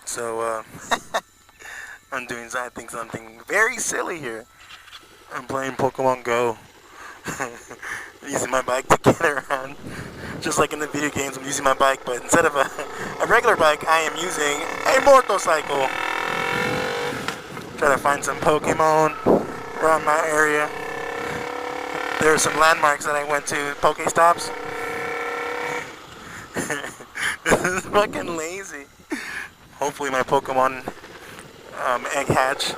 So, I'm doing, I think, something very silly here. I'm playing Pokemon Go. Using my bike to get around. Just like in the video games, I'm using my bike, but instead of a regular bike, I am using a motorcycle. Try to find some Pokemon around my area. There are some landmarks that I went to, Pokestops. This is fucking lazy. Hopefully my Pokemon egg hatch.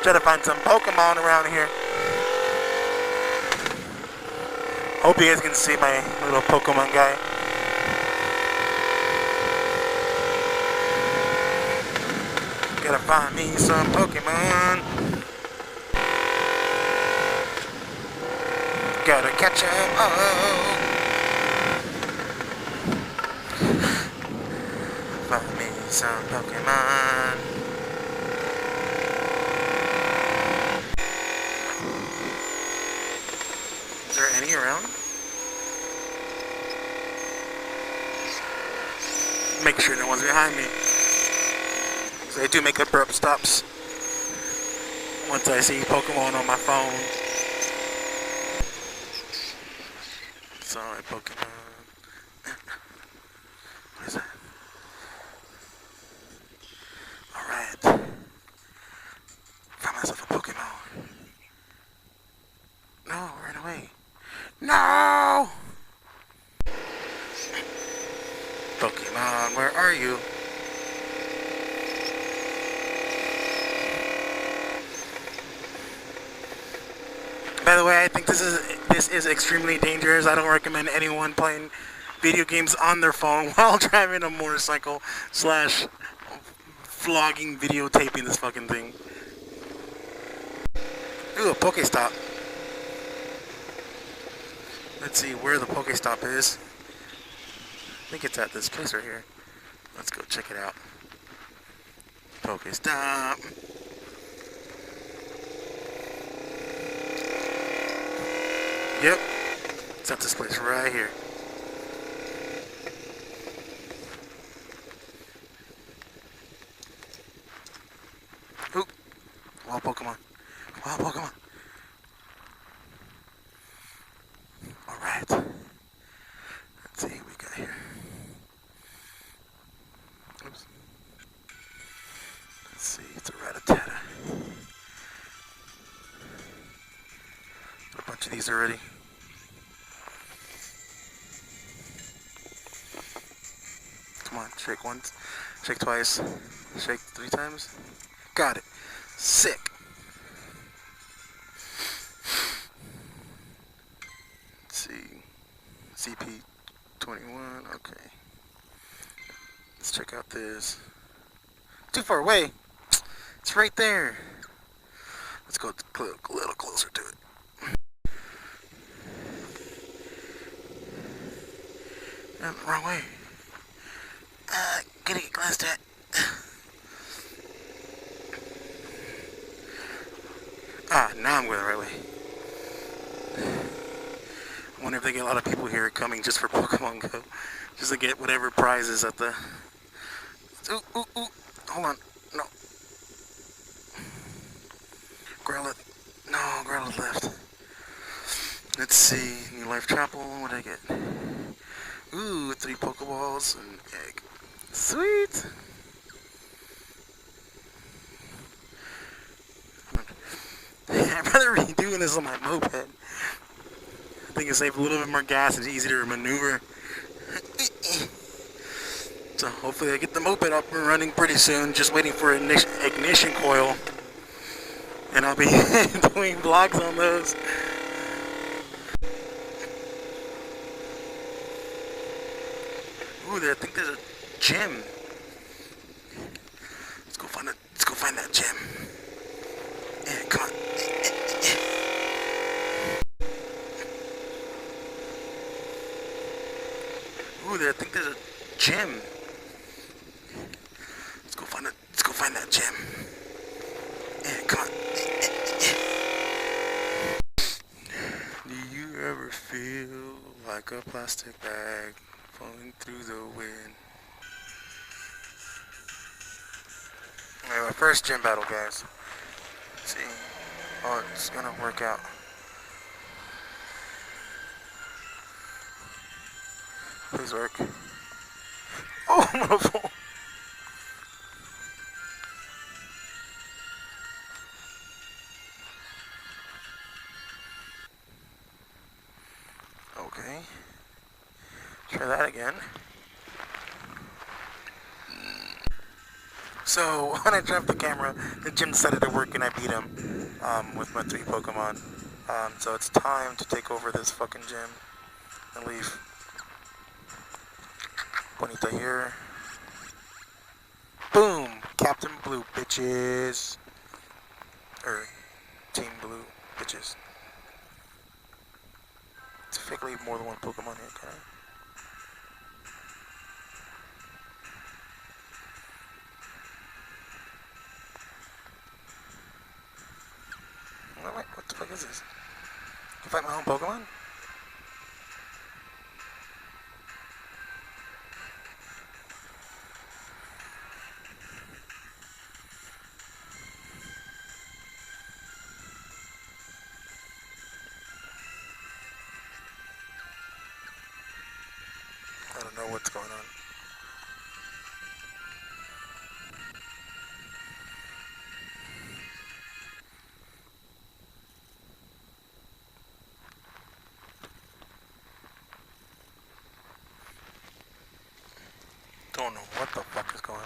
Try to find some Pokemon around here. Hope you guys can see my little Pokemon guy. Gotta find me some Pokemon. Gotta catch 'em all. Find me some Pokemon. Is there any around? Make sure no one's behind me. So I do make abrupt stops once I see Pokemon on my phone. Sorry, Pokemon. What is that? Alright. Found myself a Pokemon. No, ran away. No! Pokemon, where are you? By the way, I think this is extremely dangerous. I don't recommend anyone playing video games on their phone while driving a motorcycle / vlogging, videotaping this fucking thing. Ooh, a Pokestop. Let's see where the Pokestop is. I think it's at this place right here. Let's go check it out. Pokestop. Yep. It's at this place right here. Ooh. Wild Pokemon. Wild Pokemon. Alright. Let's see what we got here. Oops. Let's see, it's a Rattata. Got a bunch of these already. Come on, shake once, shake twice, shake 3 times. Got it. Sick. Let's see. CP21, okay. Let's check out this. Too far away. It's right there. Let's go a little closer to it. Wrong way. Gotta get close to it. Now I'm going the right way. I wonder if they get a lot of people here coming just for Pokemon Go. Just to get whatever prizes at the... Ooh. Hold on. No. Growlithe. No, Growlithe left. Let's see. New Life Chapel. What did I get? Ooh, 3 Pokeballs and an egg. Sweet! I'd rather be doing this on my moped. I think it saves a little bit more gas and it's easier to maneuver. So hopefully I get the moped up and running pretty soon. Just waiting for an ignition coil. And I'll be doing vlogs on those. Ooh, I think there's a gym. Let's go find that gym. Yeah, come on. Ooh, I think there's a gym. Let's go find that gym. Yeah, come on. Do you ever feel like a plastic bag falling through the wind? Alright, my first gym battle, guys. Let's see. Oh, it's gonna work out. Please work. Oh, I'm gonna fall. Okay. Try that again. So, when I dropped the camera, the gym decided to work and I beat him with my 3 Pokemon. So it's time to take over this fucking gym and leave. Bonita here. Boom! Captain Blue, bitches. Or, Team Blue, bitches. It's fake leave more than one Pokemon here, can I? Wait, what the fuck is this? Can I fight my own Pokemon? I don't know what's going on. Don't know what the fuck is going on.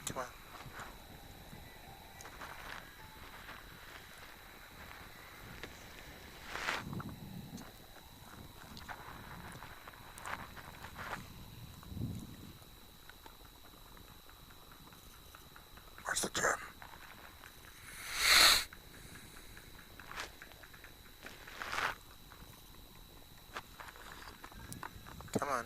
Come on. Where's the gym? Come on.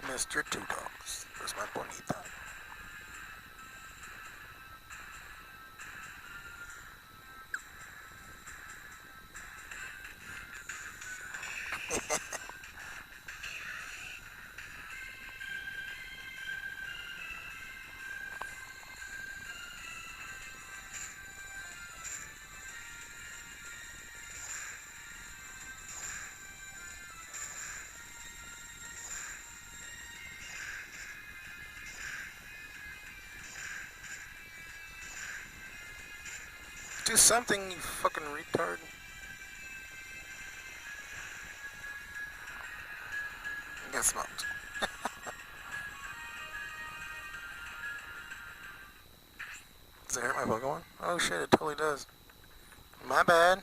Mr. Two Dogs. Where's my Bonita? Do something, you fucking retard. You got smoked. Does it hurt my Pokemon? Oh shit, it totally does. My bad.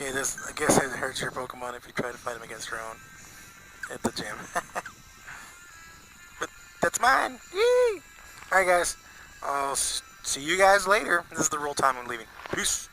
Okay, this, I guess it hurts your Pokemon if you try to fight them against your own at the gym. But that's mine! Yee! Alright guys, I'll see you guys later. This is the roll time I'm leaving. Peace!